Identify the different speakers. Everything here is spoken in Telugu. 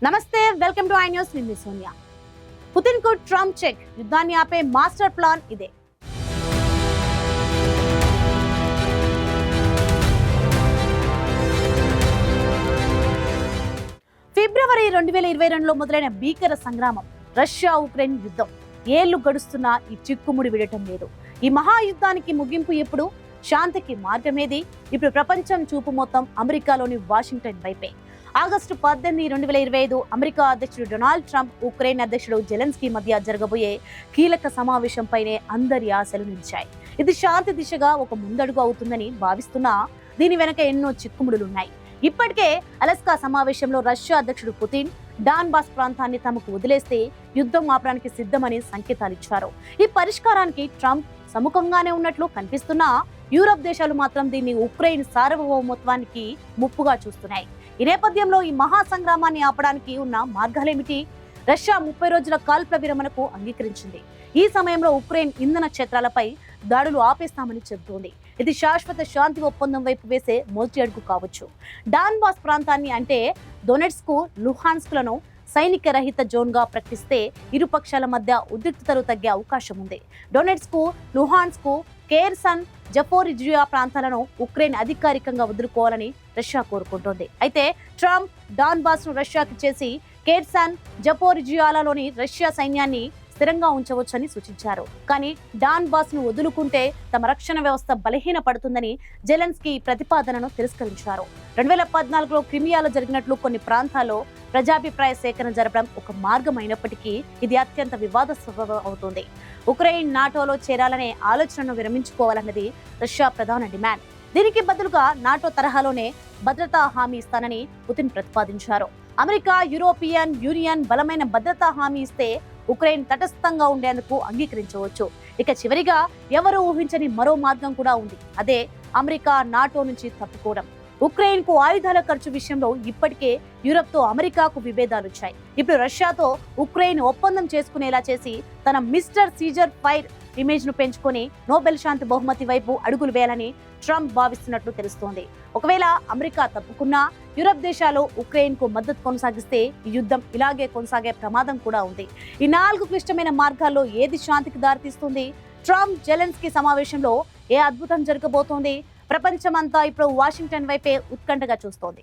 Speaker 1: నమస్తే, వెల్కమ్ టు ఐ న్యూస్. నిన్న సోనియా. పుతిన్ కు ట్రంప్ చెక్. యుద్ధాన్ని ఆపే మాస్టర్ ప్లాన్ ఇదే. ఫిబ్రవరి 2022లో మొదలైన భీకర సంగ్రామం రష్యా ఉక్రెయిన్ యుద్ధం ఏళ్లు గడుస్తున్నా ఈ చిక్కుముడి విడటం లేదు. ఈ మహాయుద్ధానికి ముగింపు ఎప్పుడు? శాంతికి మార్గమేది? ఇప్పుడు ప్రపంచం చూపు మొత్తం అమెరికాలోని వాషింగ్టన్ వైపే. ఆగస్టు 18, 2025 అమెరికా అధ్యక్షుడు డొనాల్డ్ ట్రంప్, ఉక్రెయిన్ అధ్యక్షుడు జెలెన్స్కీ మధ్య జరగబోయే కీలక సమావేశంపైనే అందరి ఆశలు నిలిచాయి. ఇది శాంతి దిశగా ఒక ముందడుగు అవుతుందని భావిస్తున్నా దీని వెనక ఎన్నో చిక్కుముడులున్నాయి. ఇప్పటికే అలస్కా సమావేశంలో రష్యా అధ్యక్షుడు పుతిన్ డాన్బాస్ ప్రాంతాన్ని తమకు వదిలేస్తే యుద్ధం ఆపడానికి సిద్ధమని సంకేతాలిచ్చారు. ఈ పరిష్కారానికి ట్రంప్ సముఖంగానే ఉన్నట్లు కనిపిస్తున్నా యూరప్ దేశాలు మాత్రం దీన్ని ఉక్రెయిన్ సార్వభౌమత్వానికి ముప్పుగా చూస్తున్నాయి. ఈ నేపథ్యంలో ఈ మహా సంగ్రామాన్ని ఆపడానికి ఉన్న మార్గాలేమిటి? రష్యా 30 రోజుల కాల్పుల విరమణకు అంగీకరించింది. ఈ సమయంలో ఉక్రెయిన్ ఇంధన క్షేత్రాలపై దాడులు ఆపేస్తామని చెబుతోంది. ఇది శాశ్వత శాంతి ఒప్పందం వైపు వేసే మొదటి అడుగు కావచ్చు. డాన్బాస్ ప్రాంతాన్ని అంటే డొనెట్స్క్, లుహాన్స్క్లను సైనిక రహిత జోన్గా ప్రకటిస్తే ఇరు పక్షాల మధ్య ఉద్రిక్తతలు తగ్గే అవకాశం ఉంది. డొనెట్స్క్, లుహాన్స్క్, కేర్సన్, జపోరిజియా ప్రాంతాలను ఉక్రెయిన్ అధికారికంగా వదులుకోవాలని రష్యా కోరుకుంటోంది. అయితే ట్రంప్ డాన్బాస్ ను రష్యాకి చేసి కేర్సన్, జపోరిజియాలలోని రష్యా సైన్యాన్ని స్థిరంగా ఉంచవచ్చని సూచించారు. కానీ డాన్బాస్ ను వదులుకుంటే తమ రక్షణ వ్యవస్థ బలహీనపడుతుందని జెలెన్స్కీ ప్రతిపాదనను తిరస్కరించారు. 2014లో క్రిమియాలో జరిగినట్లు కొన్ని ప్రాంతాల్లో ప్రజాభిప్రాయ సేకరణ జరపడం ఒక మార్గం అయినప్పటికీ ఇది అత్యంత వివాదాస్పదం అవుతుంది. ఉక్రెయిన్ నాటోలో చేరాలనే ఆలోచనను విరమించుకోవాలన్నది రష్యా ప్రధాన డిమాండ్. దీనికి బదులుగా నాటో తరహాలోనే భద్రతా హామీ ఇస్తానని పుతిన్ ప్రతిపాదించారు. అమెరికా, యూరోపియన్ యూనియన్ బలమైన భద్రతా హామీ ఇస్తే ఉక్రెయిన్ తటస్థంగా ఉండేందుకు అంగీకరించవచ్చు. ఇక చివరిగా ఎవరు ఊహించని మరో మార్గం కూడా ఉంది. అదే అమెరికా నాటో నుంచి తప్పుకోవడం. ఉక్రెయిన్ కు ఆయుధాల ఖర్చు విషయంలో ఇప్పటికే యూరప్ తో అమెరికాకు విభేదాలు వచ్చాయి. ఇప్పుడు రష్యాతో ఉక్రెయిన్ ఒప్పందం చేసుకునేలా చేసి తన మిస్టర్ సీజర్ ఫైర్ ఇమేజ్ ను పెంచుకొని నోబెల్ శాంతి బహుమతి వైపు అడుగులు వేయాలని ట్రంప్ భావిస్తున్నట్లు తెలుస్తోంది. ఒకవేళ అమెరికా తప్పుకున్నా యూరప్ దేశాలు ఉక్రెయిన్ కు మద్దతు కొనసాగిస్తే ఈ యుద్ధం ఇలాగే కొనసాగే ప్రమాదం కూడా ఉంది. ఈ 4 క్లిష్టమైన మార్గాల్లో ఏది శాంతికి దారితీస్తుంది? ట్రంప్ జెలెన్స్కీ సమావేశంలో ఏ అద్భుతం జరగబోతోంది? ప్రపంచమంతా ఇప్పుడు వాషింగ్టన్ వైపే ఉత్కంఠగా చూస్తోంది.